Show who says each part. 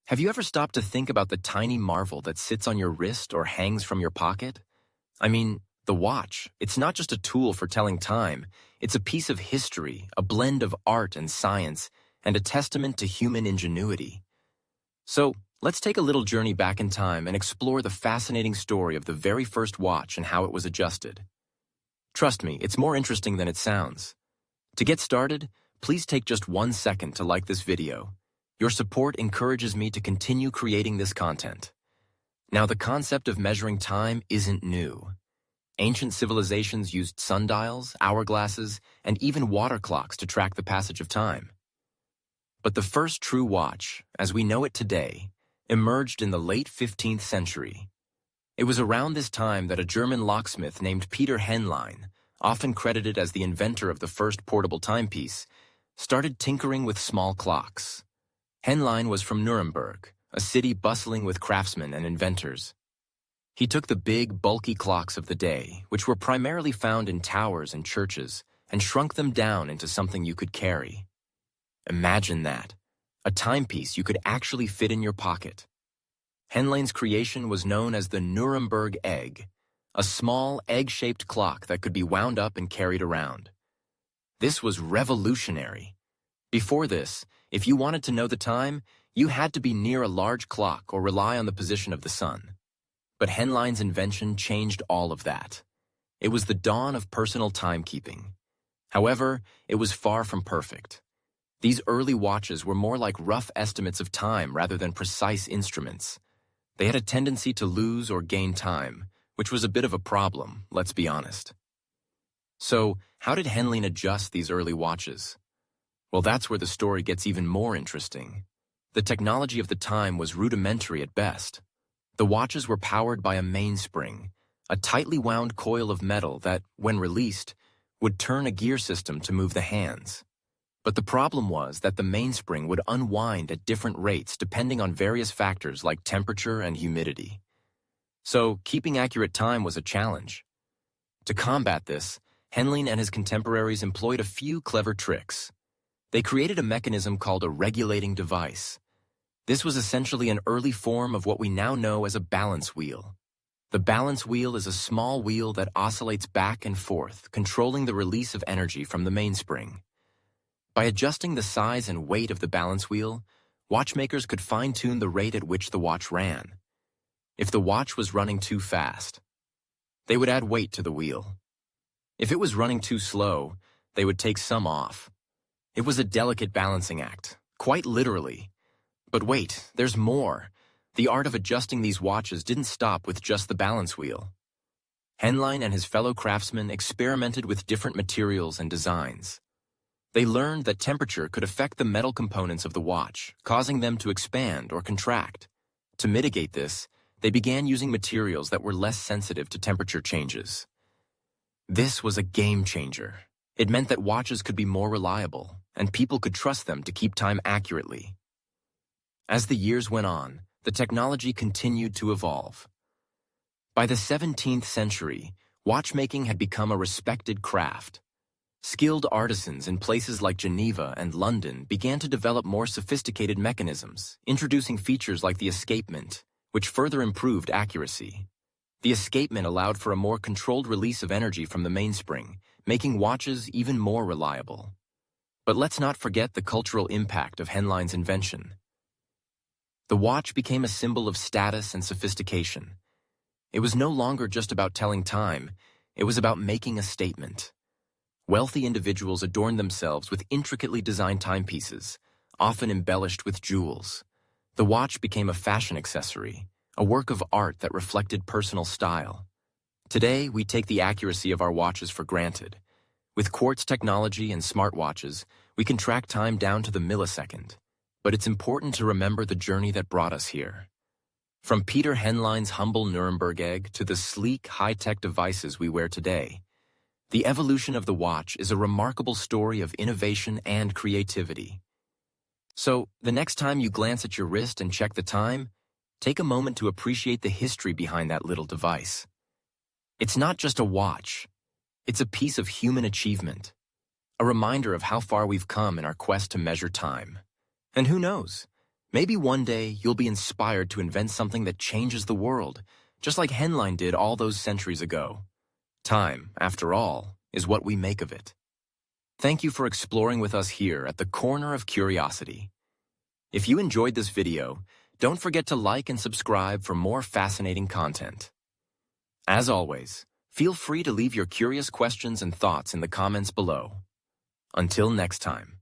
Speaker 1: Have you ever stopped to think about the tiny marvel that sits on your wrist or hangs from your pocket? I mean, the watch. It's not just a tool for telling time. It's a piece of history, a blend of art and science, and a testament to human ingenuity. So, let's take a little journey back in time and explore the fascinating story of the very first watch and how it was adjusted. Trust me, it's more interesting than it sounds. To get started, please take just 1 second to like this video. Your support encourages me to continue creating this content. Now, the concept of measuring time isn't new. Ancient civilizations used sundials, hourglasses, and even water clocks to track the passage of time. But the first true watch, as we know it today, emerged in the late 15th century. It was around this time that a German locksmith named Peter Henlein, often credited as the inventor of the first portable timepiece, started tinkering with small clocks. Henlein was from Nuremberg, a city bustling with craftsmen and inventors. He took the big, bulky clocks of the day, which were primarily found in towers and churches, and shrunk them down into something you could carry. Imagine that, a timepiece you could actually fit in your pocket. Henlein's creation was known as the Nuremberg Egg, a small, egg-shaped clock that could be wound up and carried around. This was revolutionary. Before this, if you wanted to know the time, you had to be near a large clock or rely on the position of the sun. But Henlein's invention changed all of that. It was the dawn of personal timekeeping. However, it was far from perfect. These early watches were more like rough estimates of time rather than precise instruments. They had a tendency to lose or gain time, which was a bit of a problem, let's be honest. So, how did Henlein adjust these early watches? Well, that's where the story gets even more interesting. The technology of the time was rudimentary at best. The watches were powered by a mainspring, a tightly wound coil of metal that, when released, would turn a gear system to move the hands. But the problem was that the mainspring would unwind at different rates depending on various factors like temperature and humidity. So, keeping accurate time was a challenge. To combat this, Henlein and his contemporaries employed a few clever tricks. They created a mechanism called a regulating device. This was essentially an early form of what we now know as a balance wheel. The balance wheel is a small wheel that oscillates back and forth, controlling the release of energy from the mainspring. By adjusting the size and weight of the balance wheel, watchmakers could fine-tune the rate at which the watch ran. If the watch was running too fast, they would add weight to the wheel. If it was running too slow, they would take some off. It was a delicate balancing act, quite literally. But wait, there's more. The art of adjusting these watches didn't stop with just the balance wheel. Henlein and his fellow craftsmen experimented with different materials and designs. They learned that temperature could affect the metal components of the watch, causing them to expand or contract. To mitigate this, they began using materials that were less sensitive to temperature changes. This was a game changer. It meant that watches could be more reliable, and people could trust them to keep time accurately. As the years went on, the technology continued to evolve. By the 17th century, watchmaking had become a respected craft. Skilled artisans in places like Geneva and London began to develop more sophisticated mechanisms, introducing features like the escapement, which further improved accuracy. The escapement allowed for a more controlled release of energy from the mainspring, making watches even more reliable. But let's not forget the cultural impact of Henlein's invention. The watch became a symbol of status and sophistication. It was no longer just about telling time, it was about making a statement. Wealthy individuals adorned themselves with intricately designed timepieces, often embellished with jewels. The watch became a fashion accessory, a work of art that reflected personal style. Today, we take the accuracy of our watches for granted. With quartz technology and smartwatches, we can track time down to the millisecond. But it's important to remember the journey that brought us here. From Peter Henlein's humble Nuremberg Egg to the sleek, high-tech devices we wear today, the evolution of the watch is a remarkable story of innovation and creativity. So, the next time you glance at your wrist and check the time, take a moment to appreciate the history behind that little device. It's not just a watch. It's a piece of human achievement, a reminder of how far we've come in our quest to measure time. And who knows, Maybe one day you'll be inspired to invent something that changes the world, just like Henlein did all those centuries ago. Time, after all, is what we make of it. Thank you for exploring with us here at the Corner of Curiosity. If you enjoyed this video, don't forget to like and subscribe for more fascinating content. As always, feel free to leave your curious questions and thoughts in the comments below. Until next time.